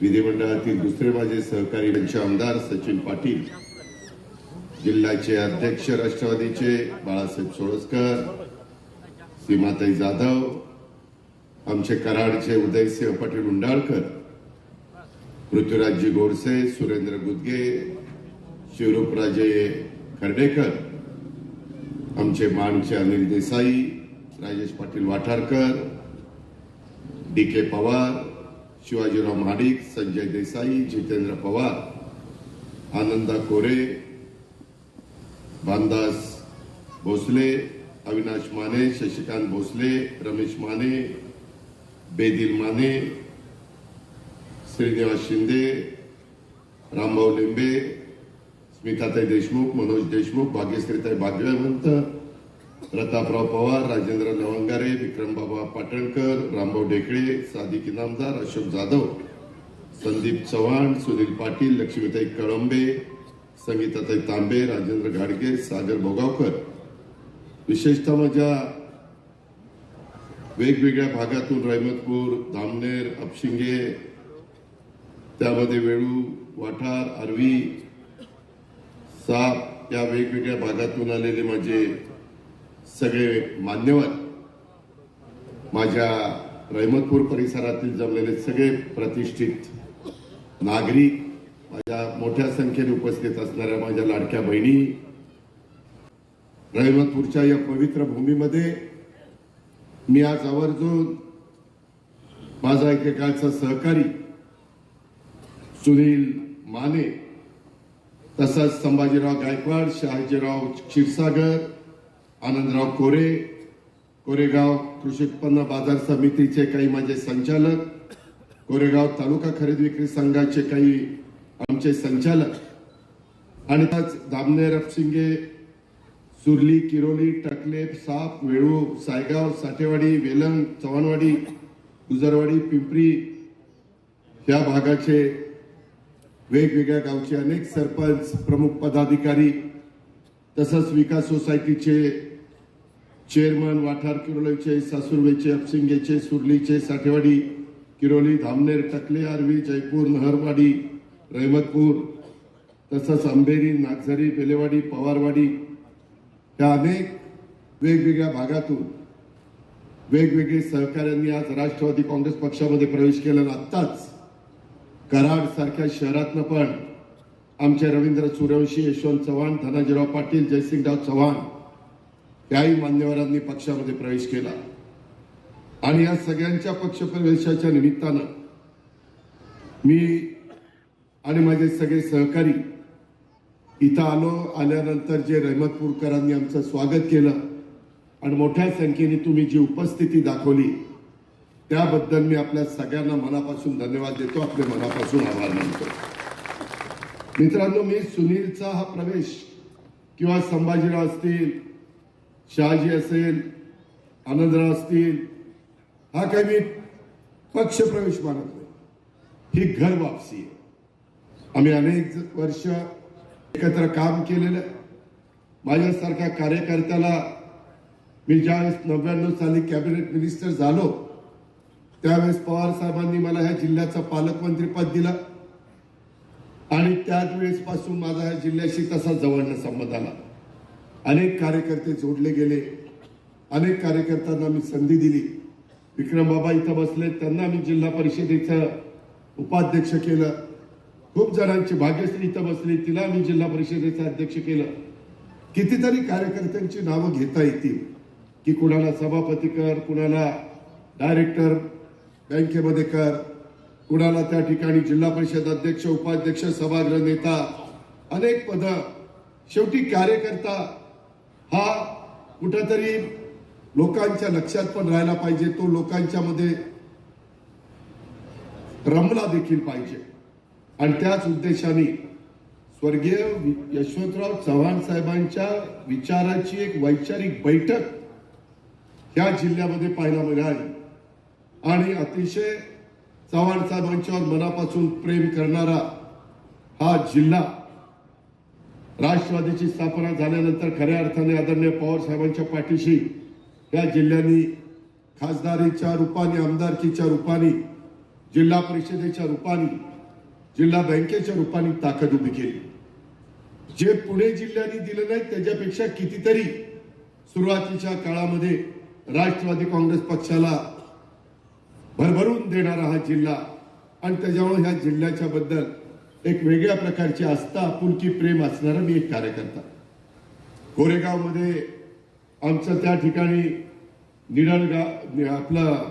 विधिमंडळातील दुसरे माझे सहकारी त्यांचे आमदार सचिन पाटील, जिल्ह्याचे अध्यक्ष राष्ट्रवादीचे बाळासाहेब सोळसकर, सीमाताई जाधव, आमचे कराडचे उदयसिंह पाटील उंडाळकर, पृथ्वीराजजी गोडसे, सुरेंद्र गुदगे, शिवरूपराजे खर्डेकर, आमचे माणचे अनिल देसाई, राजेश पाटील वाठारकर, डी के पवार, शिवाजीराव महाडिक, संजय देसाई, जितेंद्र पवार, आनंदा कोरे, भानदास भोसले, अविनाश माने, शशिकांत भोसले, रमेश माने, बेदिल माने, श्रीनिवास शिंदे, रामभाऊ लिंबे, स्मिताताई देशमुख, मनोज देशमुख, भाग्यश्रीताई भाग्यवंत, प्रतापराव पवार, राजेंद्र लवंगारे, विक्रमबाबा पाटणकर, रामभाऊ ढेकळे, सादिक इनामदार, अशोक जाधव, संदीप चव्हाण, सुनील पाटील, लक्ष्मीताई कळंबे, संगीताताई तांबे, राजेंद्र घाडगे, सागर भोगावकर, विशेषतः माझ्या वेगवेगळ्या भागातून रहमतपूर, धामनेर, अपशिंगे, त्यामध्ये वेळू, वाठार, आर्वी, साप या वेगवेगळ्या भागातून आलेले माझे सगळे मान्यवर, माझ्या रहमतपूर परिसरातील जमलेले सगळे प्रतिष्ठित नागरिक, माझ्या मोठ्या संख्येने उपस्थित असणाऱ्या माझ्या लाडक्या बहिणी, रहमतपूरच्या या पवित्र भूमीमध्ये मी आज आवर्जून माझा एकेकाळचा सहकारी सुनील माने, तसंच संभाजीराव गायकवाड, शहाजीराव क्षीरसागर, आनंदराव कोरेगाव कृषी उत्पन्न बाजार समितीचे काही माझे संचालक, कोरेगाव तालुका खरेदी विक्री संघाचे काही आमचे संचालक आणि दामनेर, अपशिंगे, सुरली, किरोली, टकले, साप, वेळू, सायगाव, साठेवाडी, वेलंग, चव्हाणवाडी, गुजरवाडी, पिंपरी या भागाचे वेगवेगळ्या गावचे अनेक सरपंच, प्रमुख पदाधिकारी, तसंच विकास सोसायटीचे चेअरमन, वाठार किरोलीचे, सासुर्वेचे, अपशिंगेचे, सुरलीचे, साठेवाडी, किरोली, धामनेर, टकले, आर्वी, जयपूर, नहरवाडी, रहमतपूर, तसंच अंबेरी, नागझरी, बेलेवाडी, पवारवाडी या अनेक वेगवेगळ्या भागातून वेगवेगळे सहकाऱ्यांनी आज राष्ट्रवादी काँग्रेस पक्षामध्ये प्रवेश केला. आत्ताच कराड सारख्या शहरातनं पण आमचे रवींद्र सूर्यवंशी, यशवंत चव्हाण, धनाजीराव पाटील, जयसिंगराव चव्हाण याही मान्यवरांनी पक्षामध्ये प्रवेश केला. आणि या सगळ्यांच्या पक्षप्रवेशाच्या निमित्तानं मी आणि माझे सगळे सहकारी इथं आल्यानंतर जे रहमतपूरकरांनी आमचं स्वागत केलं आणि मोठ्या संख्येने तुम्ही जी उपस्थिती दाखवली त्याबद्दल मी आपल्या सगळ्यांना मनापासून धन्यवाद देतो, आपले मनापासून आभार मानतो. मित्रांनो, मी सुनीलचा हा प्रवेश किंवा संभाजीराव असतील, शहाजी असेल, आनंदराव असतील, हा काही मी पक्ष प्रवेश मानत नाही, ही घर वापसी आहे. आम्ही अनेक वर्ष एकत्र काम केलेलं. माझ्यासारख्या कार्यकर्त्याला मी ज्यावेळेस 99 साली कॅबिनेट मिनिस्टर झालो त्यावेळेस पवार साहेबांनी मला ह्या जिल्ह्याचं पालकमंत्री पद दिलं आणि त्याच वेळेस पासून माझा ह्या जिल्ह्याशी तसा जवळनं संबंध आला. अनेक कार्यकर्ते जोडले गेले, अनेक कार्यकर्त्यांना मी संधी दिली. विक्रमबाबा इथं बसले, त्यांना मी जिल्हा परिषदेचं उपाध्यक्ष केलं. खूप जणांची, भाग्यश्री इथं बसली, तिला मी जिल्हा परिषदेचं अध्यक्ष केलं. कितीतरी कार्यकर्त्यांची नावं घेता येतील की कुणाला सभापती कर, कुणाला डायरेक्टर बँकेमध्ये कर, कुणाला त्या ठिकाणी जिल्हा परिषद अध्यक्ष, उपाध्यक्ष, सभागृह नेता, अनेक पद. शेवटी कार्यकर्ता हा कुठेतरी लोकांच्या लक्षात पण राहायला पाहिजे, तो लोकांच्या मध्ये रमला देखील पाहिजे. आणि त्याच उद्देशाने स्वर्गीय यशवंतराव चव्हाण साहेबांच्या विचाराची एक वैचारिक बैठक या जिल्ह्यामध्ये पाहायला मिळाली आणि अतिशय चव्हाण साहेबांच्यावर मनापासून प्रेम करणारा हा जिल्हा राष्ट्रवादीची स्थापना झाल्यानंतर खऱ्या अर्थाने आदरणीय पवार साहेबांच्या पाठीशी या जिल्ह्याने खासदारीच्या रूपाने, आमदारकीच्या रूपाने जिल्हा परिषदेच्या रूपाने, जिल्हा बँकेच्या रूपाने ताकद उभी केली. जे पुणे जिल्ह्याने दिलं नाही त्याच्यापेक्षा कितीतरी सुरुवातीच्या काळामध्ये राष्ट्रवादी काँग्रेस पक्षाला भरभरून देणारा हा जिल्हा आणि त्याच्यामुळे ह्या जिल्ह्याच्या बद्दल एक वेगळ्या प्रकारची आस्था, आपुलकी, प्रेम असणारा मी एक कार्यकर्ता. कोरेगावमध्ये आमचं त्या ठिकाणी निडळगाव आपलं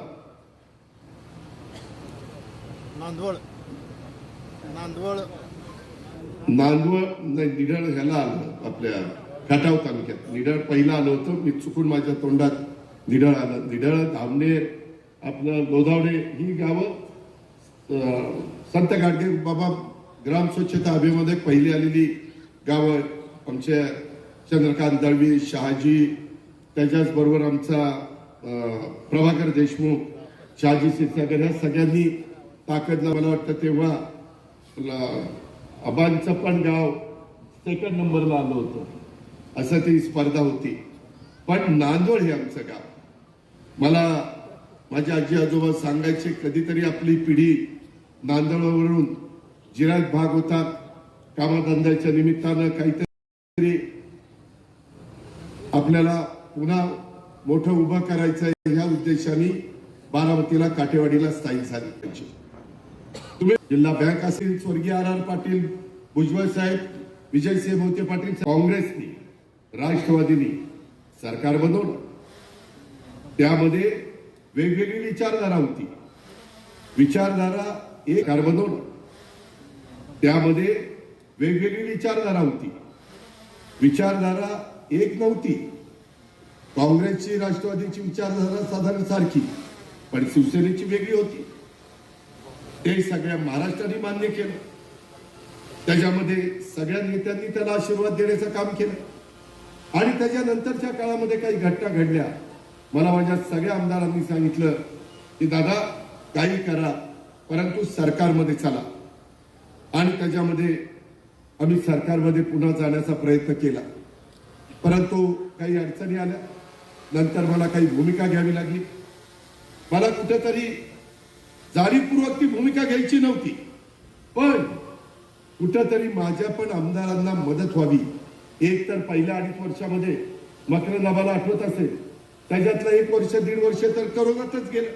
नांदवळ नाही, निडळ ह्याला आलं आपल्या खटाव तालुक्यात. निडळ पहिला आलं होतं, मी चुकून माझ्या तोंडात निडळ आलं. निडळ, धामनेर, आपलं लोधावडे ही गावं संत गाडगे बाबा ग्राम स्वच्छता अभियानामध्ये पहिली आलेली गावं. आमच्या चंद्रकांत दळवी, शहाजी, त्याच्याच बरोबर आमचा प्रभाकर देशमुख, शहाजी क्षीरसागर, ह्या सगळ्यांनी ताकदला मला वाटतं तेव्हा आबांचं पण गाव सेकंड नंबरला आलं होतं, असं ती स्पर्धा होती. पण नांदवळ हे आमचं गाव. मला माझे आजी आजोबा सांगायचे, कधीतरी आपली पिढी नांदवळवरून जिरायत भाग होतात, कामाधंद्याच्या निमित्तानं काहीतरी आपल्याला पुन्हा मोठं उभं करायचं ह्या उद्देशाने बारामतीला, काटेवाडीला स्थायिक झाली पाहिजे. तुम्ही जिल्हा बँक असेल, स्वर्गीय आर पाटील, भुजबळ साहेब, विजयसिंह मोहिते पाटील, काँग्रेसनी, राष्ट्रवादीनी सरकार बनवलं. त्यामध्ये वेगवेगळी विचारधारा होती. विचारधारा एक सरकार बनवलं, त्यामध्ये वेगवेगळी विचारधारा होती. विचारधारा एक नव्हती. काँग्रेसची, राष्ट्रवादीची विचारधारा साधारण सारखी, पण शिवसेनेची वेगळी होती. ते सगळ्या महाराष्ट्राने मान्य केलं. त्याच्यामध्ये सगळ्या नेत्यांनी त्याला आशीर्वाद देण्याचं काम केलं आणि त्याच्यानंतरच्या काळामध्ये काही घटना घडल्या. मला माझ्या सगळ्या आमदारांनी सांगितलं की दादा काही करा, परंतु सरकारमध्ये चला. आणि त्याच्यामध्ये आम्ही सरकारमध्ये पुन्हा जाण्याचा प्रयत्न केला, परंतु काही अडचणी आल्या. नंतर मला काही भूमिका घ्यावी लागली. मला कुठेतरी जाणीवपूर्वक ती भूमिका घ्यायची नव्हती, पण कुठेतरी माझ्या पण आमदारांना मदत व्हावी. एक तर पहिल्या 2.5 वर्षामध्ये मकरंद आम्हाला आठवत असेल, त्याच्यातलं 1 वर्ष 1.5 वर्ष तर करोनातच गेलं.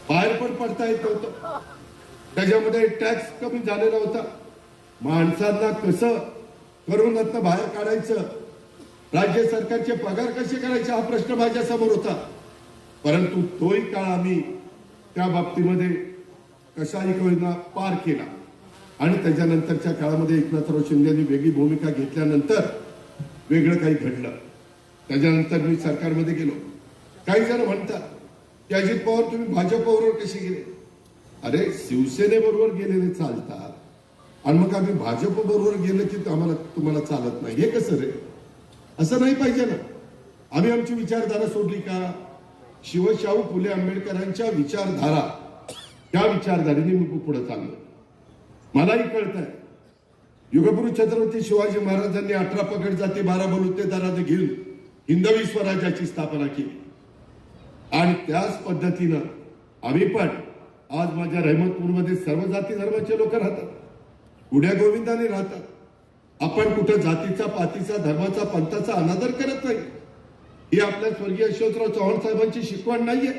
बाहेर पण पडता येत नव्हतं. त्याच्यामध्ये टॅक्स कमी झालेला होता. माणसांना कसं करोनातनं बाहेर काढायचं, राज्य सरकारचे पगार कसे करायचे हा प्रश्न माझ्या समोर होता. परंतु तोही काळ आम्ही त्या बाबतीमध्ये कशाही होईना पार केला. आणि त्याच्यानंतरच्या काळामध्ये एकनाथराव शिंदेनी वेगळी भूमिका घेतल्यानंतर वेगळं काही घडलं. त्याच्यानंतर मी सरकारमध्ये गेलो. काही जण म्हणतात की अजित पवार तुम्ही भाजपबरोबर कसे गेले? अरे शिवसेनेबरोबर गेलेले चालतात आणि मग आम्ही भाजप बरोबर गेलं की तुम्हाला चालत नाही, हे कसं रे? असं नाही पाहिजे ना. आम्ही आमची विचारधारा सोडली का? शिवशाहू फुले आंबेडकरांच्या विचारधारा, त्या विचारधारेने मी पुढे चाललो. मलाही कळतंय युगपुरुष छत्रपती शिवाजी महाराजांनी 18 पगड जाती 12 बलुतेदारांना घेऊन हिंदवी स्वराज्याची स्थापना केली आणि त्याच पद्धतीनं आम्ही पण आज माझ्या रहमतपूरमध्ये सर्व जाती धर्माचे लोक राहतात, गुड्या गोविंदाने राहतात. आपण कुठं जातीचा, पातीचा, धर्माचा, पंथाचा अनादर करत नाही. ही आपल्या स्वर्गीय यशवंतराव चव्हाण साहेबांची शिकवण नाहीये.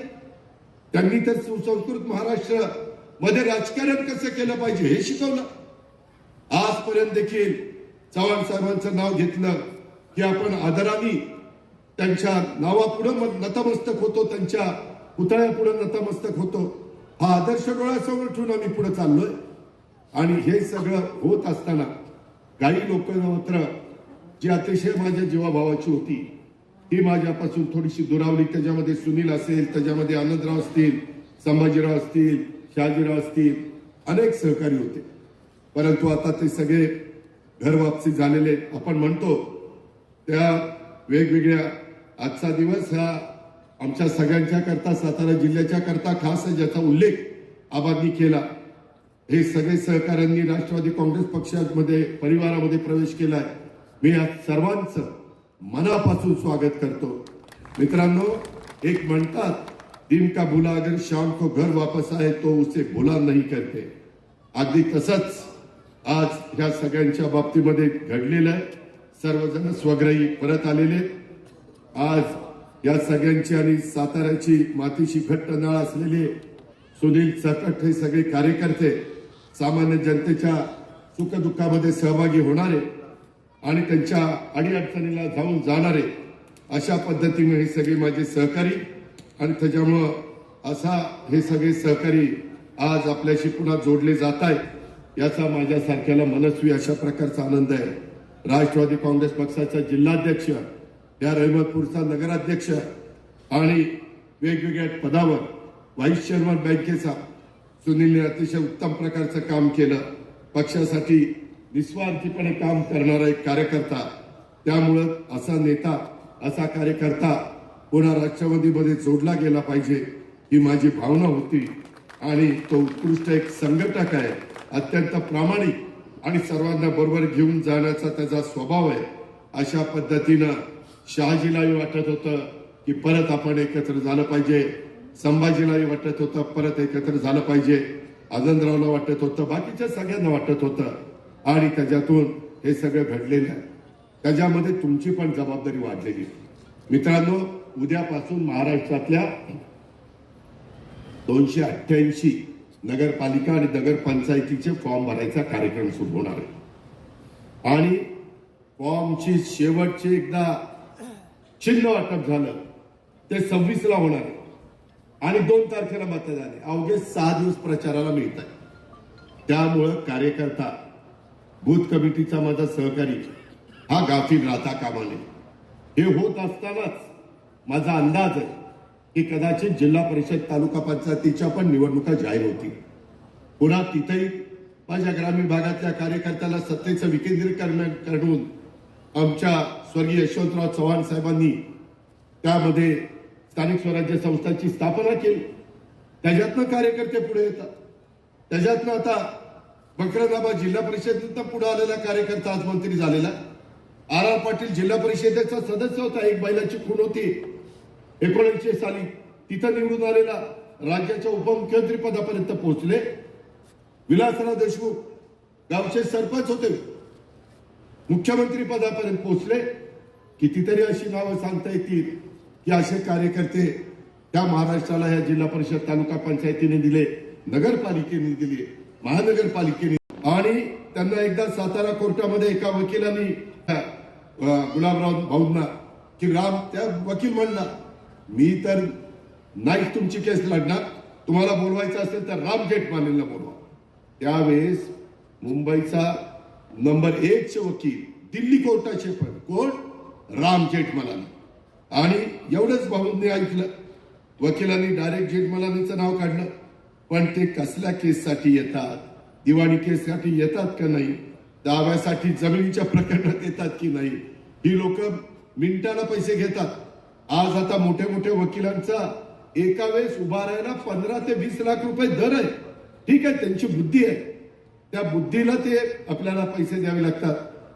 त्यांनी तर सुसंस्कृत महाराष्ट्र मध्ये राजकारण कसं केलं पाहिजे हे शिकवलं. आजपर्यंत देखील चव्हाण साहेबांचं नाव घेतलं की आपण आदराने त्यांच्या नावापुढे नतमस्तक होतो, त्यांच्या पुतळ्यापुढे नतमस्तक होतो. हा आदर्श डोळ्यासमोर ठेवून आम्ही पुढे चाललोय. आणि हे सगळं होत असताना काही लोक मात्र जी अतिशय माझ्या जीवाभावाची होती ती माझ्यापासून थोडीशी दुरावली. त्याच्यामध्ये सुनील असेल, त्याच्यामध्ये आनंदराव असतील, संभाजीराव असतील, शहाजीराव असतील, अनेक सहकारी होते. परंतु आता ते सगळे घर वापसी झालेले. आपण म्हणतो त्या वेगवेगळ्या आजचा दिवस हा आमच्या सगळ्यांच्या करता, सातारा जिल्ह्याच्या करता खास आहे, ज्याचा उल्लेख आबांनी केला. हे सगळे सहकाऱ्यांनी राष्ट्रवादी काँग्रेस पक्षामध्ये परिवारामध्ये प्रवेश केलाय. मी या सर्वांचं मनापासून स्वागत करतो. मित्रांनो, एक म्हणतात दिन का भूला अगर शाम को घर वापस आए तो उसे भुला नाही करते. अगदी तसंच आज ह्या सगळ्यांच्या बाबतीमध्ये घडलेलं आहे. सर्वजण स्वग्रही परत आलेले. आज या सगळ्यांची आणि साताऱ्याची मातीशी घट्ट नाळ असलेले सुनील सकट हे सगळे कार्यकर्ते सामान्य जनतेच्या सुखदुःखामध्ये सहभागी होणारे आणि त्यांच्या अडीअडचणीला जाऊन जाणारे अशा पद्धतीने हे सगळे माझे सहकारी आणि त्याच्यामुळं असा हे सगळे सहकारी आज आपल्याशी पुन्हा जोडले जात आहेत याचा माझ्यासारख्याला मनस्वी अशा प्रकारचा आनंद आहे. राष्ट्रवादी काँग्रेस पक्षाचा जिल्हाध्यक्ष, या रहमतपूरचा नगराध्यक्ष आणि वेगवेगळ्या पदावर व्हाईस चेअरमन बँकेचा सुनीलने अतिशय उत्तम प्रकारचं काम केलं. पक्षासाठी निस्वार्थीपणे काम करणारा एक कार्यकर्ता, त्यामुळं असा नेता, असा कार्यकर्ता पुन्हा राष्ट्रवादीमध्ये जोडला गेला पाहिजे ही माझी भावना होती. आणि तो उत्कृष्ट एक संघटक आहे, अत्यंत प्रामाणिक आणि सर्वांना बरोबर घेऊन जाण्याचा त्याचा स्वभाव आहे. अशा पद्धतीनं शहाजीलाही वाटत होतं की परत आपण एकत्र झालं पाहिजे, संभाजीलाही वाटत होतं परत एकत्र झालं पाहिजे, आनंदरावला वाटत होतं, बाकीच्या सगळ्यांना वाटत होतं आणि त्याच्यातून हे सगळं घडलेलं आहे. त्याच्यामध्ये तुमची पण जबाबदारी वाढलेली. मित्रांनो, उद्यापासून महाराष्ट्रातल्या 288 नगरपालिका आणि नगरपंचायतीचे फॉर्म भरायचा कार्यक्रम सुरू होणार आहे आणि फॉर्मची शेवटचे एकदा चिन्ह वाटप झालं ते 26 ला होणार आहे आणि 2 तारखेला मतदान आहे. अवघे 6 दिवस प्रचाराला मिळत आहे. त्यामुळं कार्यकर्ता, बूथ कमिटीचा माझा सहकारी हा गाफील राहता कामा नये. हे होत असतानाच माझा अंदाज आहे की कदाचित जिल्हा परिषद, तालुका पंचायतीच्या पण निवडणुका जाहीर होतील. पुन्हा तिथेही माझ्या ग्रामीण भागातल्या कार्यकर्त्याला सत्तेचं विकेंद्रीकरण करून आमच्या स्वर्गीय यशवंतराव चव्हाण साहेबांनी त्यामध्ये स्थानिक स्वराज्य संस्थांची स्थापना केली. त्याच्यातनं कार्यकर्ते पुढे येतात. त्याच्यातनं आता बकरनाबा जिल्हा परिषदेचा पुढे आलेला कार्यकर्ता आज मंत्री झालेला. आर पाटील जिल्हा परिषदेचा सदस्य होता. एक बैलाची खूण होती 1980 साली, तिथं निवडून आलेला राज्याच्या उपमुख्यमंत्री पदापर्यंत पोहोचले. विलासराव देशमुख गावचे सरपंच होते, मुख्यमंत्री पदापर्यंत पोहोचले. कितीतरी अशी नावं सांगता येतील की असे कार्यकर्ते त्या महाराष्ट्राला या जिल्हा परिषद, तालुका पंचायतीने दिले, नगरपालिकेने दिले, महानगरपालिकेने. आणि त्यांना एकदा सातारा कोर्टामध्ये एका वकिलांनी गुलाबराव भाऊंना की राम, त्या वकील म्हणला मी तर नाही तुमची केस लढणार, तुम्हाला बोलवायचं असेल तर राम जेठमलानीला बोलवा. त्यावेळेस मुंबईचा नंबर 1 चे वकील, दिल्ली कोर्टाचे पण कोण, राम जेठमलानी. आणि एवढंच भाऊंनी ऐकलं. वकिलांनी डायरेक्ट जेठमलानीचं नाव काढलं. पण ते कसल्या केससाठी येतात, दिवाणी केससाठी येतात का नाही, दाव्यासाठी जमिनीच्या प्रकरणात येतात की नाही, ही लोक मिनिटाला पैसे घेतात. आज आता मोठ्या मोठ्या वकिलांचा एका वेळेस उभा राहायला 15 ते 20 लाख रुपये दर आहे. ठीक आहे, त्यांची बुद्धी आहे, त्या बुद्धीला ते आपल्याला पैसे द्यावे लागतात.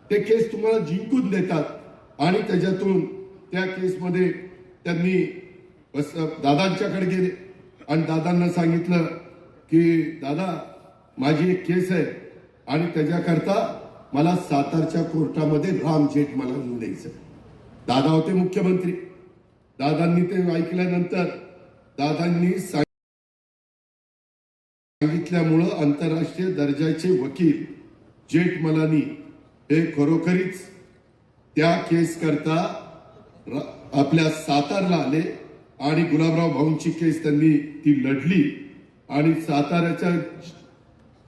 ते केस तुम्हाला जिंकून देतात आणि त्याच्यातून त्या केसमध्ये त्यांनी दादांच्याकडे गेले आणि दादांना सांगितलं की दादा, माझी एक केस आहे आणि त्याच्याकरता मला सातारच्या कोर्टामध्ये राम जेठमलानी द्यायचं. दादा होते मुख्यमंत्री. दादांनी ते ऐकल्यानंतर दादांनी सांगितल्यामुळं आंतरराष्ट्रीय दर्जाचे वकील जेठमलानी हे खरोखरीच त्या केस करता आपल्या सातारला आले आणि गुलाबराव भाऊंची केस त्यांनी ती लढली आणि साताऱ्याच्या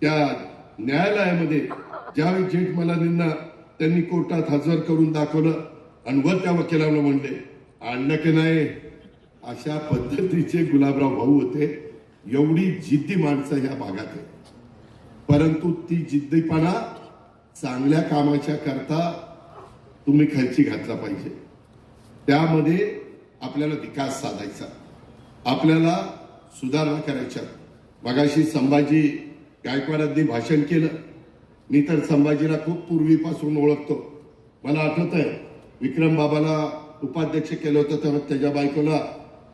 त्या न्यायालयामध्ये ज्यावेळी जेठमलानींना त्यांनी कोर्टात हजर करून दाखवलं आणि वर त्या वकिलांना म्हणले आणलं की नाही. अशा पद्धतीचे गुलाबराव भाऊ होते. एवढी जिद्दी माणसं या भागात आहे. परंतु ती जिद्दीपणा चांगल्या कामाच्या करता तुम्ही खर्ची घातला पाहिजे. त्यामध्ये आपल्याला विकास साधायचा, आपल्याला सुधारणा करायच्या. मगाशी संभाजी गायकवाडांनी भाषण केलं. मी तर संभाजीला खूप पूर्वीपासून ओळखतो. मला आठवत आहे विक्रम बाबाला उपाध्यक्ष केलं होतं तेव्हा त्याच्या बायकोला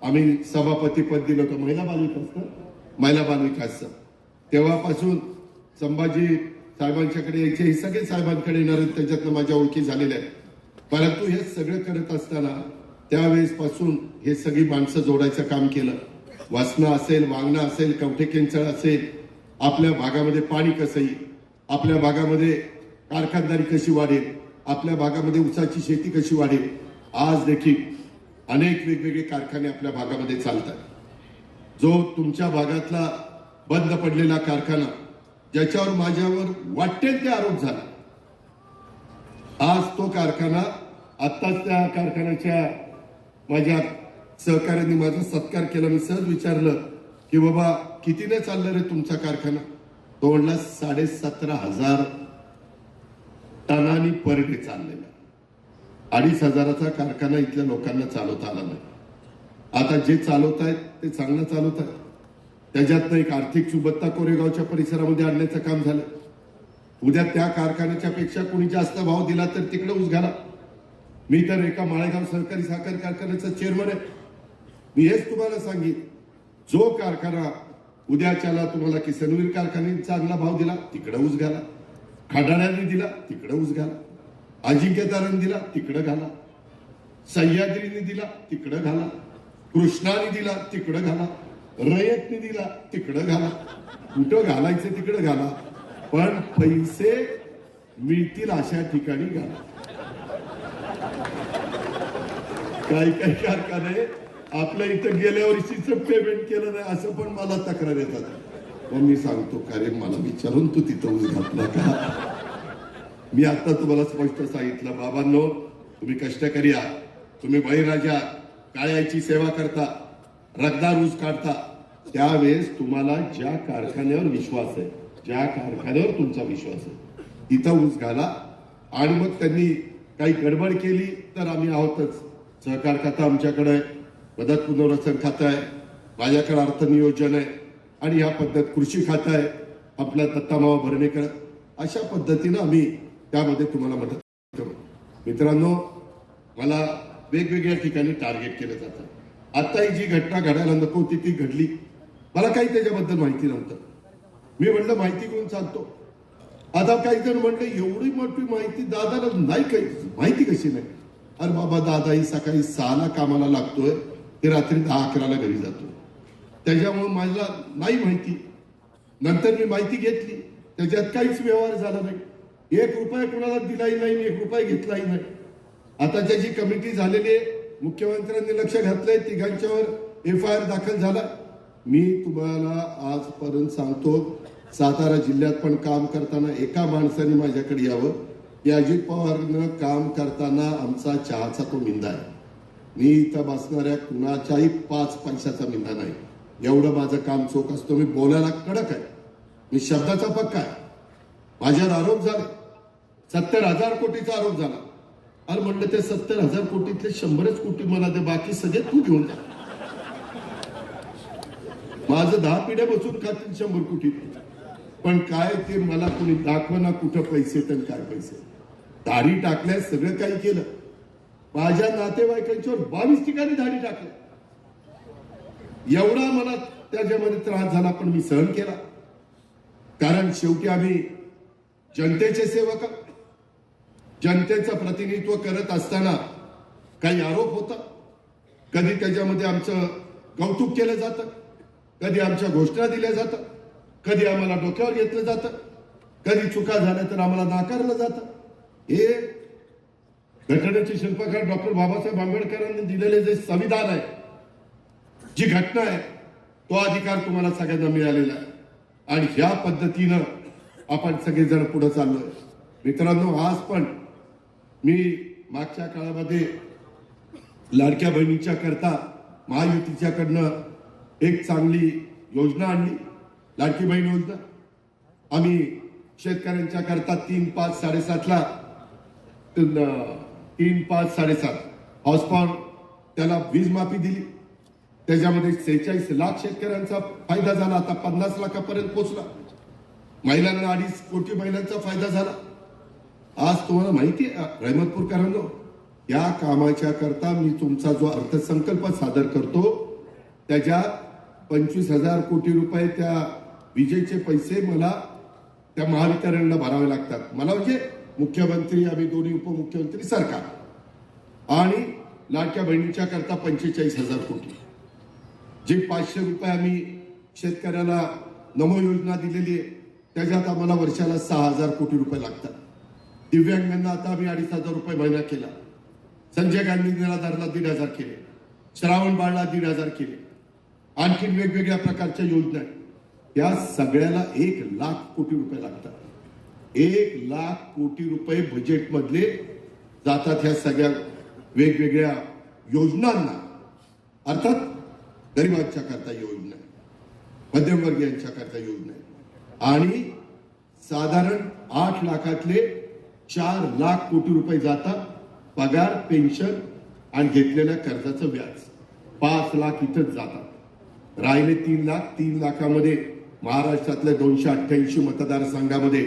आम्ही सभापती पद दिलं होतं महिला बाल विकासचं. तेव्हापासून संभाजी साहेबांच्याकडे यायचे, हे सगळे साहेबांकडे येणार आहेत, त्याच्यातनं माझ्या ओळखी झालेल्या आहेत. परंतु हे सगळं करत असताना त्यावेळेस पासून हे सगळी माणसं जोडायचं काम केलं. वासना असेल, वांगणा असेल, कवठेकेंचळ असेल, आपल्या भागामध्ये पाणी कसं येईल, आपल्या भागामध्ये कारखानदारी कशी वाढेल, आपल्या भागामध्ये ऊसाची शेती कशी वाढेल. आज देखील अनेक वेगवेगळे कारखाने आपल्या भागामध्ये चालतात. जो तुमच्या भागातला बंद पडलेला कारखाना, ज्याच्यावर माझ्यावर वाटेल ते आरोप झाला, आज तो कारखाना, आत्ताच त्या कारखान्याच्या माझ्या सहकार्याने माझा सत्कार केला. मी सहज विचारलं की बाबा कितीने चाललं रे तुमचा कारखाना? तो म्हणला 17,500 टनांनी पर डे चाललेला. 2,500चा कारखाना इथल्या लोकांना चालवता आला नाही. आता जे चालवत आहेत ते चांगलं चालवत आहेत. त्याच्यातनं एक आर्थिक सुबत्ता कोरेगावच्या परिसरामध्ये आणण्याचं काम झालं. उद्या त्या कारखान्याच्या पेक्षा कोणी जास्त भाव दिला तर तिकडे ऊस घाला. मी तर एका माळेगाव सहकारी साखर कारखान्याचा चेअरमन आहे. मी हेच तुम्हाला सांगेन, जो कारखाना उद्याच्याला तुम्हाला किसनवीर कारखान्याने चांगला भाव दिला तिकडे ऊस घाला, खडाण्याने दिला तिकडे ऊस घाला, अजिंक्यताराने दिला तिकडे घाला, सह्याद्रीने दिला तिकडे घाला, कृष्णाने दिला तिकडे घाला, रयतने दिला तिकडे घाला. कुठं घालायचं तिकडे घाला, पण पैसे मिळतील अशा ठिकाणी घाला. काही काही कारखाने आपल्या इथं गेल्या वर्षीच पेमेंट केलं नाही असं पण मला तक्रार येतात. मग मी सांगतो का रे, मला विचारून तू तिथं ऊस घातला का? मी आता तुम्हाला स्पष्ट सांगितलं, बाबांनो तुम्ही कष्टकरी आहात, तुम्ही बळीराजा काळ्याची सेवा करता, रगदार ऊस काढता. त्यावेळेस तुम्हाला ज्या कारखान्यावर विश्वास आहे, ज्या कारखान्यावर तुमचा विश्वास आहे तिथं ऊस घाला. आणि मग त्यांनी काही गडबड केली तर आम्ही आहोतच. सहकार खातं आमच्याकडे आहे, मदत पुनर्वसन खातं आहे, माझ्याकडे अर्थनियोजन आहे, आणि या पद्धत कृषी खातं आहे आपला दत्तामावा भरणेकर. अशा पद्धतीनं आम्ही त्यामध्ये तुम्हाला मदत करू. मित्रांनो, मला वेगवेगळ्या ठिकाणी टार्गेट केलं जातं. आता ही जी घटना घडायला नको होती ती घडली. मला काही त्याच्याबद्दल माहिती नव्हतं. मी म्हणलं माहिती घेऊन चालतो. आता काही जण म्हणले एवढी मोठी माहिती दादाला नाही, काही माहिती कशी नाही? अरे बाबा, दादा ही सकाळी 6ला कामाला लागतोय, ते रात्री 10-11ला घरी जातो. त्याच्यामुळे मला नाही माहिती. नंतर मी माहिती घेतली, त्याच्यात काहीच व्यवहार झाला नाही. 1 रुपया कोणाला दिलाही नाही, 1 रुपया घेतलाही नाही. आता ज्याची कमिटी झालेली आहे, मुख्यमंत्र्यांनी लक्ष घातलंय, तिघांच्यावर FIR दाखल झाला. मी तुम्हाला आजपर्यंत सांगतो, सातारा जिल्ह्यात पण काम करताना एका माणसाने माझ्याकडे यावं, की अजित पवारनं काम करताना आमचा चहाचा तो मिंदा आहे. मी इथं बसणाऱ्या कुणाच्याही 5 पैशाचा मिंदा नाही. एवढं माझं काम चोख असतो. मी बोलायला कडक आहे, मी शब्दाचा पक्का आहे. माझ्यावर आरोप झाले, 70,000 कोटीचा आरोप झाला. अरे म्हणलं, ते 70,000 कोटीतले 100च कोटी मला दे, बाकी सगळे तू घेऊन जा. माझं 10 पिढ्या बसून खातील 100 कोटी. पण काय ते मला कोणी दाखवना, कुठं पैसे तर काय पैसे. दाढी टाकल्या, सगळं काही केलं. माझ्या नातेवाईकांच्यावर 22 ठिकाणी दाढी टाकल्या. एवढा मला त्याच्यामध्ये त्रास झाला, पण मी सहन केला. कारण शेवटी आम्ही जनतेचे सेवक, जनतेचं प्रतिनिधित्व करत असताना काही आरोप होता. कधी त्याच्यामध्ये आमचं कौतुक केलं जातं, कधी आमच्या घोषणा दिल्या जातात, कधी आम्हाला डोक्यावर घेतलं जातं, कधी चुका झाल्या तर आम्हाला नाकारलं जातं. हे घटनेचे शिल्पकार डॉक्टर बाबासाहेब आंबेडकरांनी दिलेले जे संविधान आहे, जी घटना आहे, तो अधिकार तुम्हाला सगळ्यांना मिळालेला आहे. आणि ह्या पद्धतीनं आपण सगळेजण पुढे चाललोय. मित्रांनो, आज पण मी मागच्या काळामध्ये लाडक्या बहिणीच्या करता महायुतीच्याकडनं एक चांगली योजना आणली, लाडकी बहीण योजना. आम्ही शेतकऱ्यांच्या करता 3, 5, 7.5ला 3, 5, 7.5 हॉर्स पॉवर त्याला वीज माफी दिली. त्याच्यामध्ये 46 लाख शेतकऱ्यांचा फायदा झाला. आता 50 लाखापर्यंत पोहोचला. महिलांना 2.5 कोटी महिलांचा फायदा झाला. आज तुम्हाला माहिती आहे रहमतपूरकरांनो, या कामाच्या करता मी तुमचा जो अर्थसंकल्प सादर करतो त्याच्यात 25,000 कोटी रुपये त्या विजेचे पैसे मला त्या महावितरणला भरावे लागतात. मला म्हणजे मुख्यमंत्री, आम्ही दोन्ही उपमुख्यमंत्री, सरकार आणि लाडक्या बहिणीच्या करता 45,000 कोटी. जे 500 रुपये आम्ही शेतकऱ्याला नमो योजना दिलेली आहे त्याच्यात आम्हाला वर्षाला 6,000 कोटी रुपये लागतात. दिव्यांगांना आता आम्ही 2,500 रुपये महिना केला. संजय गांधी निराधारला 1,500 केले. श्रावण बाळला 1,500 केले. आणखी वेगवेगळ्या प्रकारच्या योजना आहेत. या सगळ्याला 1,00,000 कोटी रुपये लागतात. 1,00,000 कोटी रुपये बजेटमधले जातात ह्या सगळ्या वेगवेगळ्या योजनांना. अर्थात गरिबांच्या करता योजना, मध्यमवर्गीयांच्या करता योजना आणि साधारण 8 लाखातले 4 लाख कोटी रुपये जातात पगार, पेन्शन आणि घेतलेल्या कर्जाचं व्याज. 5 लाख इथंच जातात. राहिले 3 लाख. 3 लाखामध्ये महाराष्ट्रातल्या 288 मतदारसंघामध्ये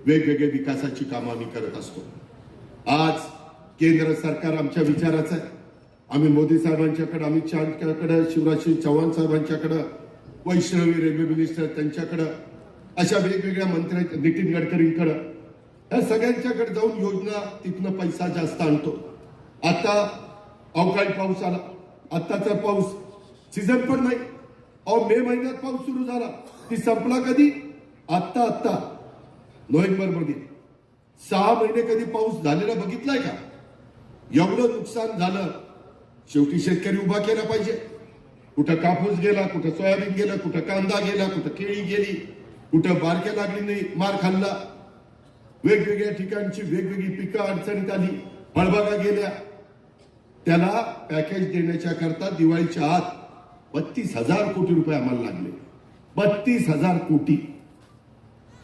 वेगवेगळे विकासाची कामं आम्ही करत असतो. आज केंद्र सरकार आमच्या विचाराचं आहे. आम्ही मोदी साहेबांच्याकडे, अमित शहाकडे, शिवराज सिंग चौहान साहेबांच्याकडे, वैष्णवी रेल्वे मिनिस्टर त्यांच्याकडे, अशा वेगवेगळ्या मंत्र्यांच्या, नितीन गडकरींकडे, या सगळ्यांच्याकडे जाऊन योजना तिथनं पैसा जास्त आणतो. आता अवकाळी पाऊस आला. आत्ताचा पाऊस सीझन पण नाही. मे महिन्यात पाऊस सुरू झाला. ती संपला कधी? आत्ता नोव्हेंबर मध्ये. 6 महिने कधी पाऊस झालेला बघितलाय का? एवढं नुकसान झालं. शेवटी शेतकरी उभा केला पाहिजे. कुठं कापूस गेला, कुठं सोयाबीन गेलं, कुठं कांदा गेला, कुठं केळी गेली, कुठं बारक्या लागली नाही, मार खाल्ला. वेगवेगळ्या ठिकाणची वेगवेगळी पिकं अडचणीत आली, फळबागा गेल्या. त्याला पॅकेज देण्याच्या करता दिवाळीच्या आत 32,000 कोटी रुपये आम्हाला लागले. 32,000 कोटी.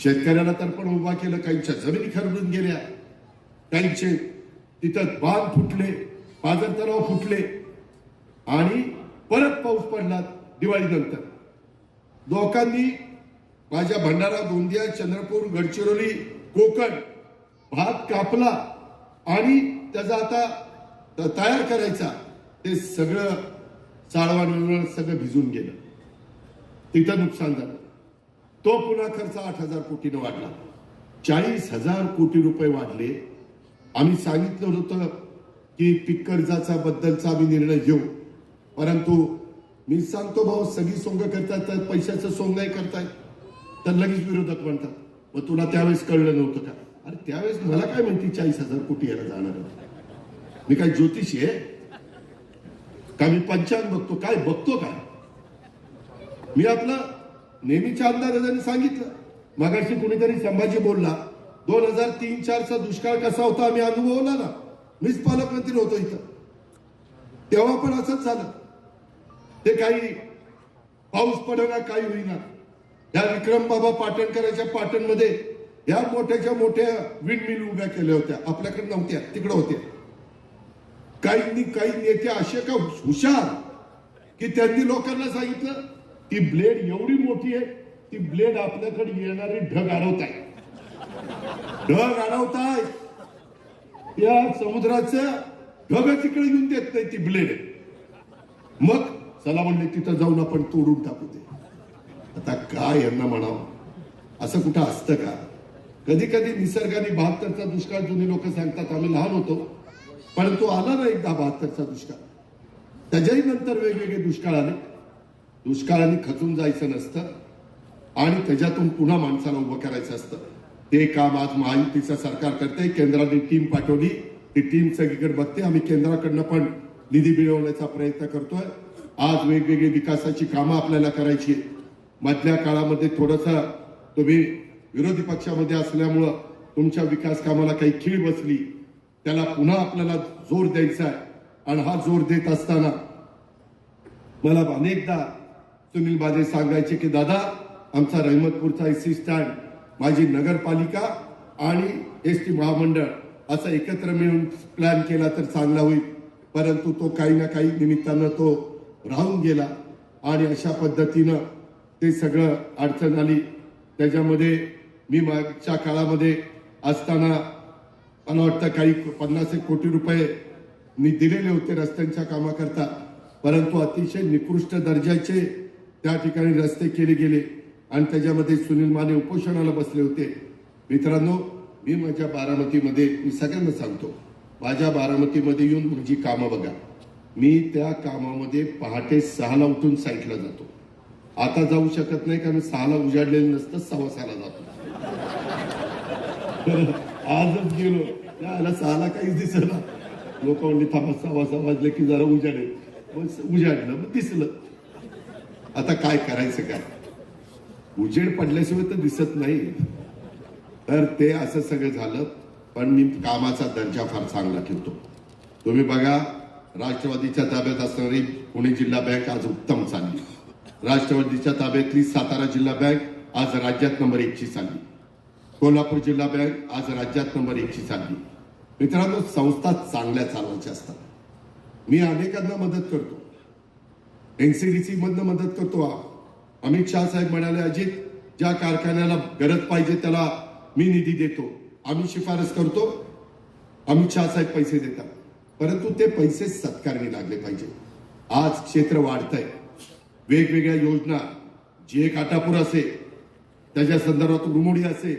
शेतकऱ्याला तर पण उभा केलं. काहींच्या जमिनी खरडून गेल्या, काहींचे तिथं बांध फुटले, पाझर तलाव फुटले आणि परत पाऊस पडला दिवाळीनंतर. लोकांनी माझ्या भंडारा, गोंदिया, चंद्रपूर, गडचिरोली, कोकण भात कापला आणि त्याचा आता तयार करायचा, ते सगळं चाळवान सगळं भिजून गेलं. तिथं नुकसान झालं. तो पुन्हा खर्च 8,000 कोटीनं वाढला. 40,000 कोटी रुपये वाढले. आम्ही सांगितलं होतं की पीक कर्जाचा बद्दलचा आम्ही निर्णय घेऊ, परंतु मी सांगतो भाऊ, सगळी सोंग करतात तर पैशाचं सोंग नाही करतायत, तर लगेच विरोधक म्हणतात मग तुला त्यावेळेस कळलं नव्हतं का? अरे त्यावेळेस मला काय माहिती 40,000 कोटी यायला जाणार आहे? मी काय ज्योतिषी आहे का? मी पंचांग बघतो काय? बघतो काय? मी आपलं नेहमीच्या अंदाजाने सांगितलं. मगाशी कुणीतरी संभाजी बोलला 2003-04चा दुष्काळ कसा होता आम्ही अनुभवला ना. मीच पालकमंत्री होतो इथं, तेव्हा पण असंच झालं. ते काही पाऊस पडना, काही होईना. या विक्रम बाबा पाटणकरांच्या पाटणमध्ये या मोठ्याच्या मोठ्या विंड मिल उभ्या केल्या होत्या. आपल्याकडे नव्हत्या, तिकडे होत्या. काही नेते असे का हुशार की त्यांनी लोकांना सांगितलं ती ब्लेड एवढी मोठी आहे, ती ब्लेड आपल्याकडे येणारी ढग अडवताय, ढग अडवताय. या समुद्राचं ढगच इकडे येऊन देत नाही ती ब्लेड. मग चला म्हणले तिथं जाऊन आपण तोडून टाकू ते. आता काय यांना म्हणावं? असं कुठं असतं का? कधी कधी निसर्गाने 72चा दुष्काळ जुने लोक सांगतात, आम्ही लहान होतो, परंतु आला ना एकदा 72चा दुष्काळ. त्याच्याही नंतर वेगवेगळे दुष्काळ आले. दुष्काळाने खचून जायचं नसतं आणि त्याच्यातून पुन्हा माणसाला उभं करायचं असतं. ते काम आज महायुतीचं सरकार करते. केंद्राने टीम पाठवली, ती टीम सगळीकडे बघते. आम्ही केंद्राकडनं पण निधी मिळवण्याचा प्रयत्न करतोय. आज वेगवेगळी विकासाची कामं आपल्याला करायची. मधल्या काळामध्ये थोडंसं तुम्ही विरोधी पक्षामध्ये असल्यामुळं तुमच्या विकास कामाला काही खीळ बसली, त्याला पुन्हा आपल्याला जोर द्यायचा आहे. आणि हा जोर देत असताना मला अनेकदा सुनील बाजे सांगायचे की दादा, आमचा रहमतपूरचा एसटी स्टँड, माझी नगरपालिका आणि एसटी महामंडळ असं एकत्र मिळून प्लॅन केला तर चांगला होईल. परंतु तो काही ना काही निमित्तानं तो राहून गेला आणि अशा पद्धतीनं ते सगळं अडचण आली. त्याच्यामध्ये मी मागच्या काळामध्ये असताना मला वाटतं काही 50 कोटी रुपये मी दिलेले होते रस्त्यांच्या कामाकरता. परंतु अतिशय निकृष्ट दर्जाचे त्या ठिकाणी रस्ते केले गेले आणि त्याच्यामध्ये सुनील माने उपोषणाला बसले होते. मित्रांनो, मी माझ्या बारामतीमध्ये मी सगळ्यांना सांगतो, माझ्या बारामतीमध्ये येऊन माझी कामं बघा. मी त्या कामामध्ये पहाटे 6ला उठून साईटला जातो. आता जाऊ शकत नाही कारण 6ला उजाडलेलं नसतं, 6:15ला जातो. आजच गेलो त्याला 6ला काहीच दिसलं. लोक म्हणले थांबा 6:15 वाजले की जरा उजाडेल. मग उजाडलं, मग दिसलं. आता काय करायचं काय, उजेड पडल्याशिवाय तर दिसत नाही. तर ते असं सगळं झालं. पण मी कामाचा दर्जा फार चांगला ठेवतो. तुम्ही बघा, राष्ट्रवादीच्या ताब्यात असणारी पुणे जिल्हा बँक आज उत्तम चालली. राष्ट्रवादीच्या ताब्यातली सातारा जिल्हा बँक आज राज्यात नंबर 1ची चालली. कोल्हापूर जिल्हा बँक आज राज्यात नंबर 1ची चालली. मित्रांनो, संस्था चांगल्या चालवायच्या असतात. मी अनेकांना मदत करतो, एनसीडीसी मधनं मदत करतो. अमित शाह साहेब म्हणाले, अजित, ज्या कारखान्याला गरज पाहिजे त्याला मी निधी देतो. आम्ही शिफारस करतो, अमित शाह साहेब पैसे देतात, परंतु ते पैसे सत्कारणी लागले पाहिजे. आज क्षेत्र वाढतंय, वेगवेगळ्या योजना, जे काटापूर असेल त्याच्या संदर्भात रुमोडी असेल,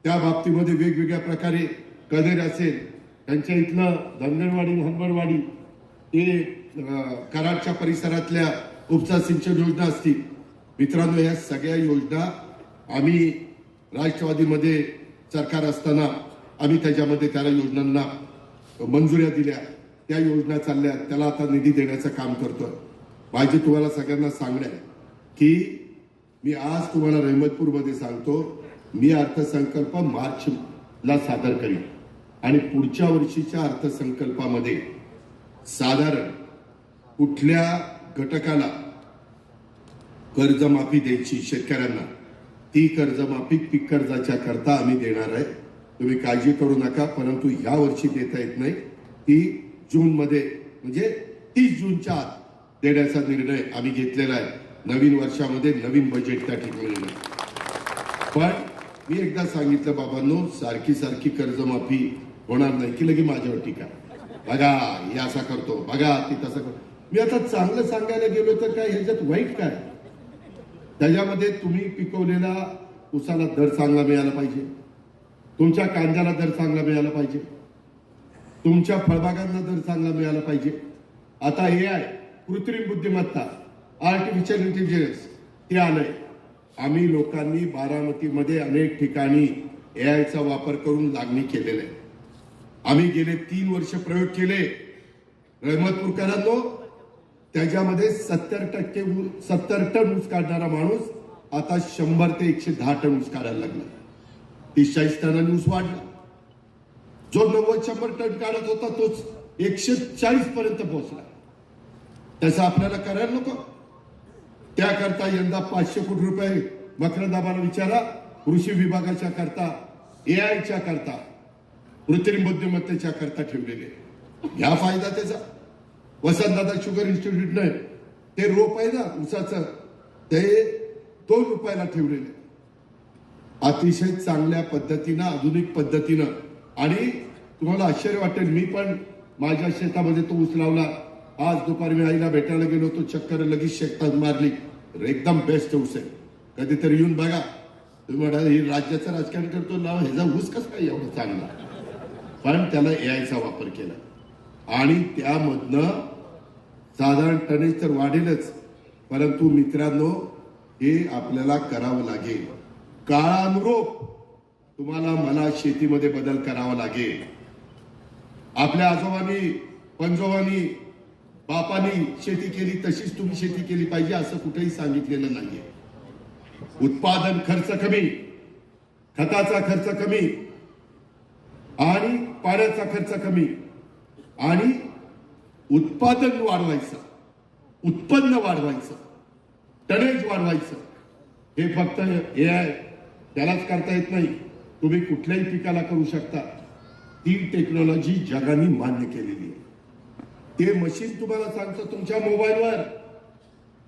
त्या बाबतीमध्ये वेगवेगळ्या प्रकारे कनेर असेल, त्यांच्या इथलं धनगरवाडी हनवरवाडी, ते कराडच्या परिसरातल्या उपसा सिंचन योजना असतील. मित्रांनो, या सगळ्या योजना आम्ही राष्ट्रवादीमध्ये सरकार असताना आम्ही त्याच्यामध्ये त्याला योजनांना मंजुऱ्या दिल्या, त्या योजना चालल्या, त्याला आता निधी देण्याचं काम करतोय. माझी तुम्हाला सगळ्यांना सांगणं आहे की मी आज तुम्हाला रहमतपूरमध्ये सांगतो, मी अर्थसंकल्प मार्चला सादर करीन आणि पुढच्या वर्षीच्या अर्थसंकल्पामध्ये साधारण कुठल्या घटकाला कर्जमाफी द्यायची शेतकऱ्यांना, ती कर्जमाफी पीक कर्जाच्या करता आम्ही देणार आहे. तुम्ही काळजी करू नका. परंतु ह्या वर्षी देता येत नाही, ती जूनमध्ये म्हणजे 30 जूनच्या आत देण्याचा निर्णय आम्ही घेतलेला आहे. नवीन वर्षामध्ये नवीन बजेट त्या ठिकाणी येणार. पण मी एकदा सांगितलं, बाबांनो, सारखी सारखी कर्जमाफी होणार नाही की लगे माझ्यावर टीका, बघा हे असा करतो, बघा ती तसं करतो. मी आता चांगलं सांगायला गेलो तर काय ह्याच्यात वाईट काय? त्याच्यामध्ये तुम्ही पिकवलेला उसाला दर चांगला मिळाला पाहिजे, तुमच्या कांद्याला दर चांगला मिळाला पाहिजे, तुमच्या फळबागांना दर चांगला मिळाला पाहिजे. आता AI, कृत्रिम बुद्धिमत्ता, आर्टिफिशियल इंटेलिजन्स ते आलंय. आम्ही लोकांनी बारामतीमध्ये अनेक ठिकाणी AIचा वापर करून लागणी केलेला आहे. आम्ही गेले 3 वर्ष प्रयोग केले. रहमतपूरकरांनो, त्याच्यामध्ये 70 टन ऊस काढणारा माणूस आता 100 ते 110 टन ऊस काढायला लागला. 30-40 टनांनी ऊस वाढला. जो 90-100 टन काढत होता तोच 140 पर्यंत पोहोचला. तसं आपल्याला करायला नको. त्याकरता यंदा 500 कोटी रुपये मकरंदाबाला विचारा, कृषी विभागाच्या करता, AIच्या करता, कृत्रिम बुद्धिमत्तेच्या करता ठेवलेले. या फायदा त्याचा. वसंतदादा शुगर इन्स्टिट्यूटने ते रोप आहे ना ऊसाचं, ते 2 रुपयाला ठेवलेले. अतिशय चांगल्या पद्धतीनं, आधुनिक पद्धतीनं. आणि तुम्हाला आश्चर्य वाटेल, मी पण माझ्या शेतामध्ये तो ऊस लावला. आज दुपारी मी आईला भेटायला गेलो, तो चक्कर लगेच शेतात मारली. एकदम बेस्ट ऊस आहे, कधीतरी येऊन बघा. तुम्ही म्हणाल ही राज्याचं राजकारण करतो ना, ह्याचा ऊस कसं काय एवढा चांगला? पण त्याला AIचा वापर केला आणि त्यामधनं साधारण टनेज तर वाढेलच, परंतु मित्रांनो, हे आपल्याला करावं लागेल. काळानुरूप तुम्हाला मला शेतीमध्ये बदल करावा लागेल. आपल्या आजोबांनी, पंजोबांनी, बापांनी शेती केली तशीच तुम्ही शेती केली पाहिजे असं कुठेही सांगितलेलं नाहीये. उत्पादन खर्च कमी, खताचा खर्च कमी आणि पाण्याचा खर्च कमी आणि उत्पादन वाढवायचं, उत्पन्न वाढवायचं, टनेज वाढवायचं. हे फक्त AI त्यालाच करता येत नाही. तुम्ही कुठल्याही पिकाला करू शकता. ती टेक्नॉलॉजी जगाने मान्य केलेली आहे. ते मशीन तुम्हाला सांगतं तुमच्या मोबाईलवर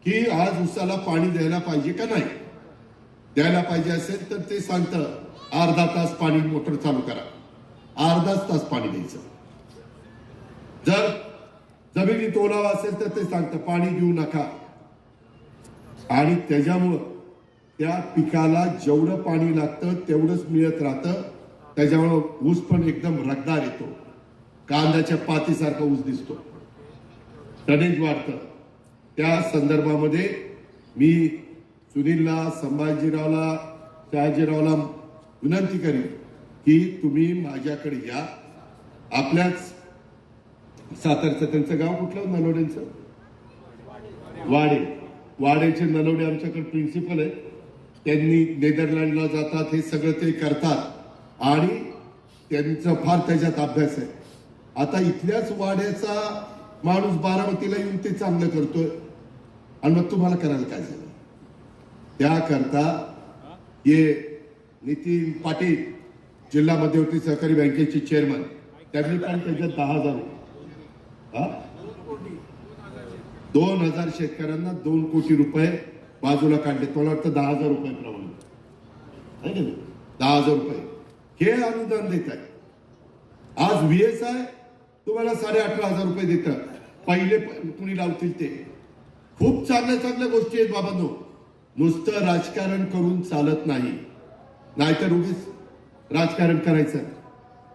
की आज उसाला पाणी द्यायला पाहिजे का नाही. द्यायला पाहिजे असेल तर ते सांगतं अर्धा तास पाणी मोटर चालू करा, अर्धाच तास पाणी द्यायचं. जर जमिनीत ओलावा असेल तर ते सांगतं पाणी देऊ नका, आणि त्याच्यामुळं त्या पिकाला जेवढं पाणी लागतं तेवढंच मिळत राहतं. त्याच्यामुळं ऊस पण एकदम रगदार येतो, कांद्याच्या पातीसारखा ऊस दिसतो, टनेज वाढतं. त्या संदर्भामध्ये मी सुनीलला, संभाजीरावला, शहाजीरावला विनंती करेन की तुम्ही माझ्याकडे या. आपल्याच सातारचं, त्यांचं गाव कुठलं, नलोड्यांचं, वाडेचे नलोडे आमच्याकडे प्रिन्सिपल आहेत. त्यांनी नेदरलँडला जातात, हे सगळं ते करतात आणि त्यांचा फार त्याच्यात अभ्यास आहे. आता इथल्याच वाड्याचा माणूस बारामतीला येऊन ते चांगलं करतोय, आणि मग तुम्हाला करायला काय झालं? त्याकरता हे नितीन पाटील, जिल्हा मध्यवर्ती सहकारी बँकेचे चेअरमन, त्यांनी पण त्याच्यात 10,000 2,000 शेतकऱ्यांना 2 कोटी रुपये बाजूला काढले. मला वाटतं 10,000 रुपये प्रमाणे, 10,000 रुपये हे अनुदान देत आहे. आज VSI तुम्हाला 18,500 रुपये देतात, पहिले कुणी लावतील ते. खूप चांगल्या गोष्टी आहेत बाबांनो. नुसतं राजकारण करून चालत नाही, नाहीतर उगीच राजकारण करायचं.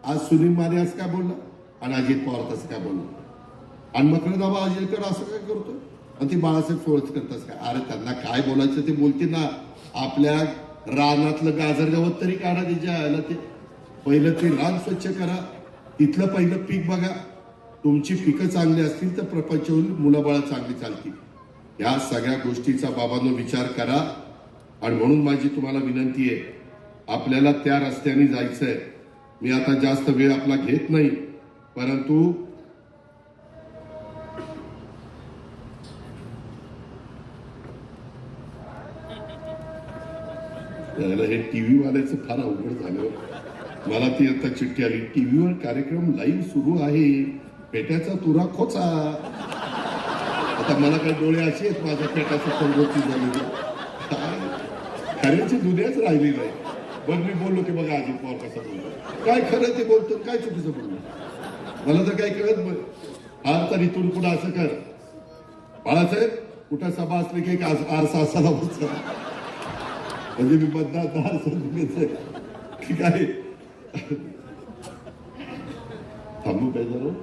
आज सुनील माने असं काय बोलला आणि अजित पवार तसं काय बोलला, आणि मकरदाबा अजिलकर असं काय करतो, आणि ती बाळासाहेब सोळच करतात काय? अरे त्यांना काय बोलायचं ते बोलतील ना. आपल्या रानातलं गाजर गवत तरी काढा, त्याच्या ते पहिलं ते रान स्वच्छ करा, तिथलं पहिलं पीक बघा. तुमची पिकं चांगली असतील तर प्रपंच होईल, मुलाबाळा चांगली चालतील. या सगळ्या गोष्टीचा बाबांनो विचार करा. आणि म्हणून माझी तुम्हाला विनंती आहे, आपल्याला त्या रस्त्याने जायचंय. मी आता जास्त वेळ आपला घेत नाही, परंतु हे टीव्ही वाल्याचं फार अवघड झालं. मला ती आता चिठ्ठी आली, टीव्हीवर कार्यक्रम लाईव्ह सुरू आहे, पेट्याचा तुरा खोचा. आता मला काही डोळे असे आहेत, माझ्या पेटाचं संगोपी झालेली, खऱ्याची दुनियाच राहिली नाही. बरं मी बोललो की बघा अजित पवार कसा बोलतो, काय खरं ते बोलतो, काय चुकीचं बोलतो, मला तर काय कळत नाही. हा तर इथून पुढे असं कर बाळासाहेब, कुठं सभा असली की आरसा असायला बसचा, म्हणजे मी मतदार की काय थांबू काय जरा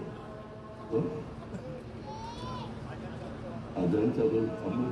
आजारांचा थांबू.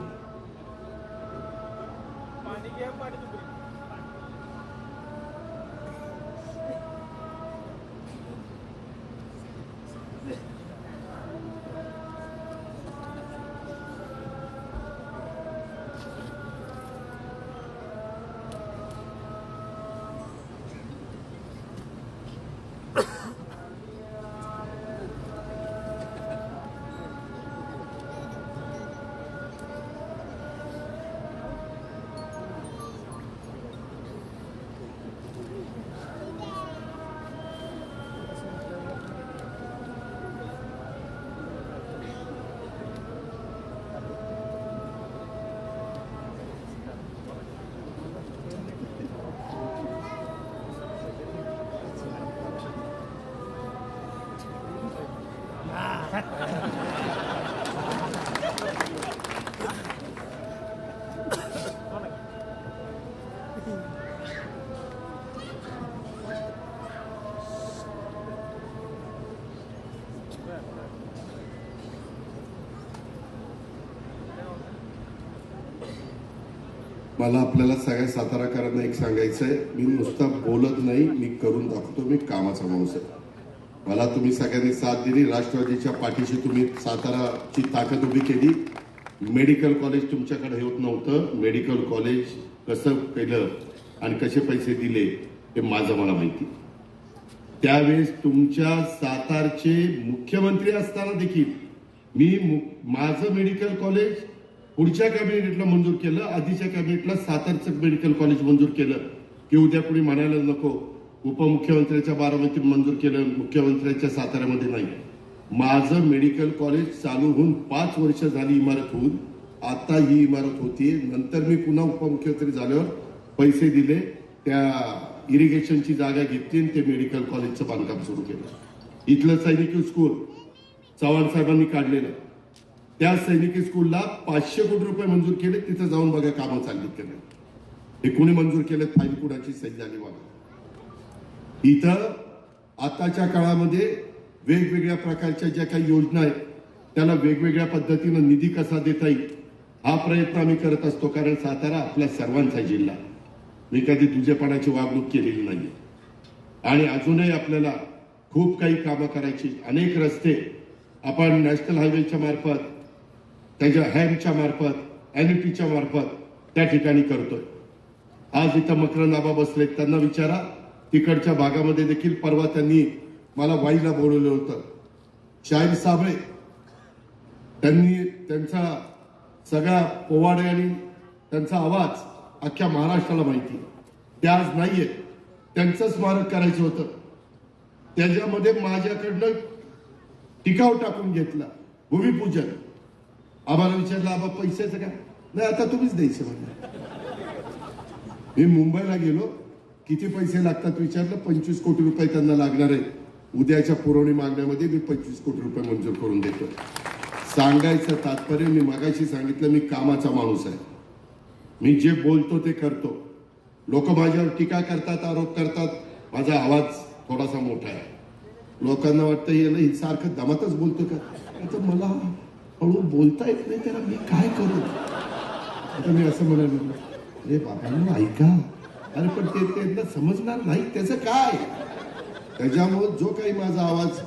मला आपल्याला सगळ्या साताराकरांना एक सांगायचंय, मी नुसतं बोलत नाही, मी करून दाखवतो. मी कामाचा माणूस आहे. मला तुम्ही सगळ्यांनी साथ दिली, राष्ट्रवादीच्या पाठीशी तुम्ही साताराची ताकद उभी केली. मेडिकल कॉलेज तुमच्याकडे होत नव्हतं, मेडिकल कॉलेज कसं केलं आणि कसे पैसे दिले हे माझं मला माहिती. त्यावेळेस तुमच्या सातारचे मुख्यमंत्री असताना देखील मी माझं मेडिकल कॉलेज पुढच्या कॅबिनेटला मंजूर केलं, आधीच्या कॅबिनेटला सातारचं मेडिकल कॉलेज मंजूर केलं की उद्या कुणी म्हणायला नको उपमुख्यमंत्र्यांच्या बारामतीत मंजूर केलं, मुख्यमंत्र्यांच्या साताऱ्यामध्ये नाही. माझं मेडिकल कॉलेज चालू होऊन 5 वर्ष झाली, इमारत होऊन आता ही इमारत होती. नंतर मी पुन्हा उपमुख्यमंत्री झाल्यावर पैसे दिले, त्या इरिगेशनची जागा घेतली आणि ते मेडिकल कॉलेजचं बांधकाम सुरू केलं. इथलं सैनिक स्कूल चव्हाण साहेबांनी काढलेलं, त्या सैनिकी स्कूलला 500 कोटी रुपये मंजूर केले. तिथे जाऊन बघा कामं चालली केले. हे कोणी मंजूर केले? फाईल कुणाची सही झाली बघा. इथं आताच्या काळामध्ये वेगवेगळ्या प्रकारच्या ज्या काही योजना आहेत त्याला वेगवेगळ्या पद्धतीनं निधी कसा देता येईल हा प्रयत्न आम्ही करत असतो. कारण सातारा आपल्या सर्वांचा जिल्हा, मी कधी तुझेपणाची वागणूक केलेली नाही. आणि अजूनही आपल्याला खूप काही कामं करायची. अनेक रस्ते आपण नॅशनल हायवेच्या मार्फत, त्याच्या हॅमच्या मार्फत, एनईटीच्या मार्फत त्या ठिकाणी करतोय. आज इथं मकरंद आबा बसले, त्यांना विचारा. तिकडच्या भागामध्ये देखील परवा त्यांनी मला वाईला बोलवलं होतं. शाहीर साबळे त्यांनी त्यांचा सगळा पोवाडे आणि त्यांचा आवाज अख्ख्या महाराष्ट्राला माहिती. ते आज नाहीये. त्यांचं स्मारक करायचं होतं. त्याच्यामध्ये माझ्याकडनं टिकाव टाकून घेतला. भूमिपूजन. आम्हाला विचारलं आबा पैशाचं काय? नाही, आता तुम्हीच द्यायचे म्हणजे. मी मुंबईला गेलो, किती पैसे लागतात विचारलं. 25 कोटी रुपये त्यांना लागणार आहे. उद्याच्या पुरवणी मागण्यामध्ये मी 25 कोटी रुपये मंजूर करून देतो. सांगायचं तात्पर्य, मी मगाशी सांगितलं, मी कामाचा माणूस आहे. मी जे बोलतो ते करतो. लोक माझ्यावर टीका करतात, आरोप करतात. माझा आवाज थोडासा मोठा आहे. लोकांना वाटतं हे सारखं दमातच बोलतो का? आता मला हळू बोलता येत नाही, त्याला मी काय करू? आता मी असं म्हणालो, अरे बाबांना ऐका. अरे पण ते त्यांना समजणार नाही, त्याचं काय? त्याच्यामुळे जो काही माझा आवाज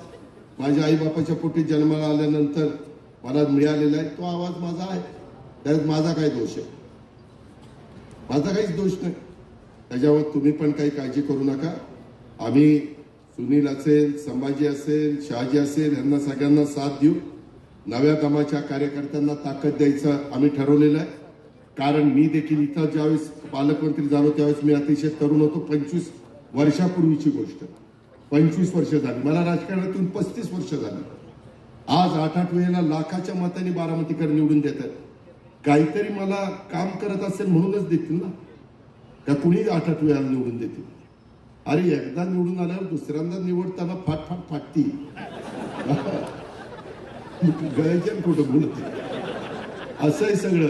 माझ्या आई बापाच्या पोटी जन्माला आल्यानंतर मला मिळालेला आहे, तो आवाज माझा आहे. त्यात माझा काय दोष आहे? माझा काहीच दोष नाही. त्याच्यावर तुम्ही पण काही काळजी करू नका. आम्ही सुनील असेल, संभाजी असेल, शहाजी असेल, यांना सगळ्यांना साथ देऊ. नव्या दमाच्या कार्यकर्त्यांना ताकद द्यायचं आम्ही ठरवलेलं आहे. कारण मी देखील इथं ज्यावेळेस पालकमंत्री झालो त्यावेळेस मी अतिशय तरुण होतो. 25 वर्षापूर्वीची गोष्ट. 25 वर्ष झाली मला राजकारणातून. 35 वर्ष झाली. आज 8-8 वेळेला लाखाच्या मतांनी बारामतीकर निवडून देतात. काहीतरी मला काम करत असेल म्हणूनच देतील ना, का कुणी 8-8 वेळा निवडून देतील? अरे एकदा निवडून आल्यावर दुसऱ्यांदा निवडताना फाट फाटती. गळ्याच्या कुठं बोलते असं आहे सगळं.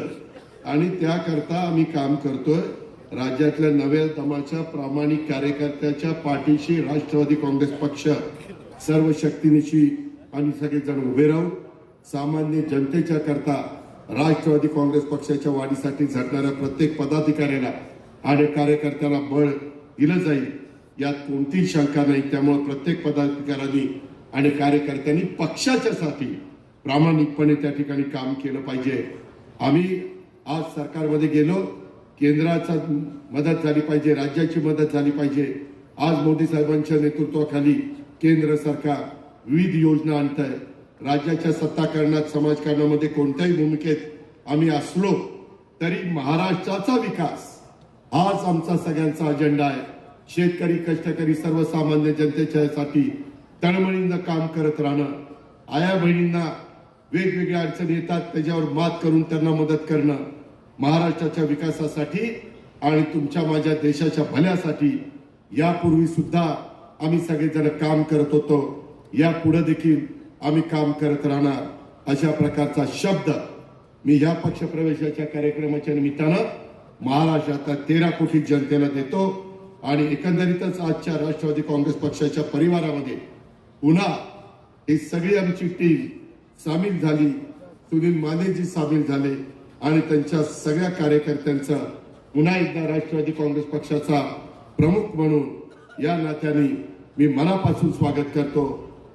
आणि त्याकरता आम्ही काम करतोय. राज्यातल्या नव्या दमाच्या प्रामाणिक कार्यकर्त्याच्या पाठीशी राष्ट्रवादी काँग्रेस पक्ष सर्व शक्तीनिशी आणि सगळेजण उभे राहू. सामान्य जनतेच्या करता राष्ट्रवादी काँग्रेस पक्षाच्या वाढीसाठी झटणाऱ्या प्रत्येक पदाधिकाऱ्याला आणि कार्यकर्त्याला बळ दिलं जाईल यात कोणतीही शंका नाही. त्यामुळे प्रत्येक पदाधिकाऱ्यांनी आणि कार्यकर्त्यांनी पक्षाच्या साठी प्रामाणिकपणे त्या ठिकाणी काम केलं पाहिजे. आम्ही आज सरकारमध्ये गेलो, केंद्राचा मदत झाली पाहिजे, राज्याची मदत झाली पाहिजे. आज मोदी साहेबांच्या नेतृत्वाखाली केंद्र सरकार विविध योजना आणत आहे. राज्याच्या सत्ताकरणात, समाजकारणामध्ये कोणत्याही भूमिकेत आम्ही असलो तरी महाराष्ट्राचा विकास हाच आमचा सगळ्यांचा अजेंडा आहे. शेतकरी, कष्टकरी, सर्वसामान्य जनतेच्यासाठी तळमळीनं काम करत राहणं. आया बहिणींना वेगवेगळ्या अडचणी येतात, त्याच्यावर मात करून त्यांना मदत करणं. महाराष्ट्राच्या विकासासाठी आणि तुमच्या माझ्या देशाच्या भल्यासाठी यापूर्वी सुद्धा आम्ही सगळेजण काम करत होतो. यापुढे देखील आम्ही काम करत राहणार. अशा प्रकारचा शब्द मी या पक्षप्रवेशाच्या कार्यक्रमाच्या निमित्तानं महाराष्ट्रातल्या 13 कोटी जनतेला देतो. आणि एकंदरीतच आजच्या राष्ट्रवादी काँग्रेस पक्षाच्या परिवारामध्ये पुन्हा ही सगळी आमची टीम सामील झाली. सुनील मानेजी सामील झाले आणि त्यांच्या सगळ्या कार्यकर्त्यांचं पुन्हा एकदा राष्ट्रवादी काँग्रेस पक्षाचा प्रमुख म्हणून या नात्याने मी मनापासून स्वागत करतो.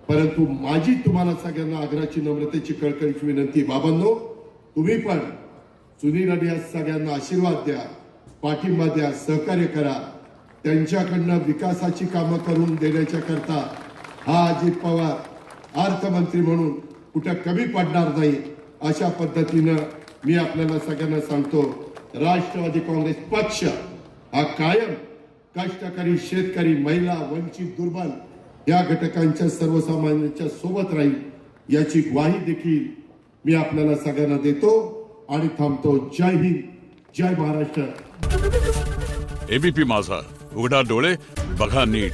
परंतु माझी तुम्हाला सगळ्यांना आग्रहाची, नम्रतेची, कळकळीची विनंती, बाबांनो तुम्ही पण सुनील आणि या सगळ्यांना आशीर्वाद द्या, पाठिंबा द्या, सहकार्य करा. त्यांच्याकडनं विकासाची कामं करून देण्याच्या करता हा अजित पवार अर्थमंत्री म्हणून कुठं कमी पडणार नाही. अशा पद्धतीनं मी आपल्याला सगळ्यांना सांगतो, राष्ट्रवादी काँग्रेस पक्ष हा कायम कष्टकरी, शेतकरी, महिला, वंचित, दुर्बल या घटकांच्या, सर्वसामान्यांच्या सोबत राहील याची ग्वाही देखील मी आपल्याला सगळ्यांना देतो आणि थांबतो. जय हिंद, जय महाराष्ट्र. एबीपी माझा, उघडा डोळे बघा नीट.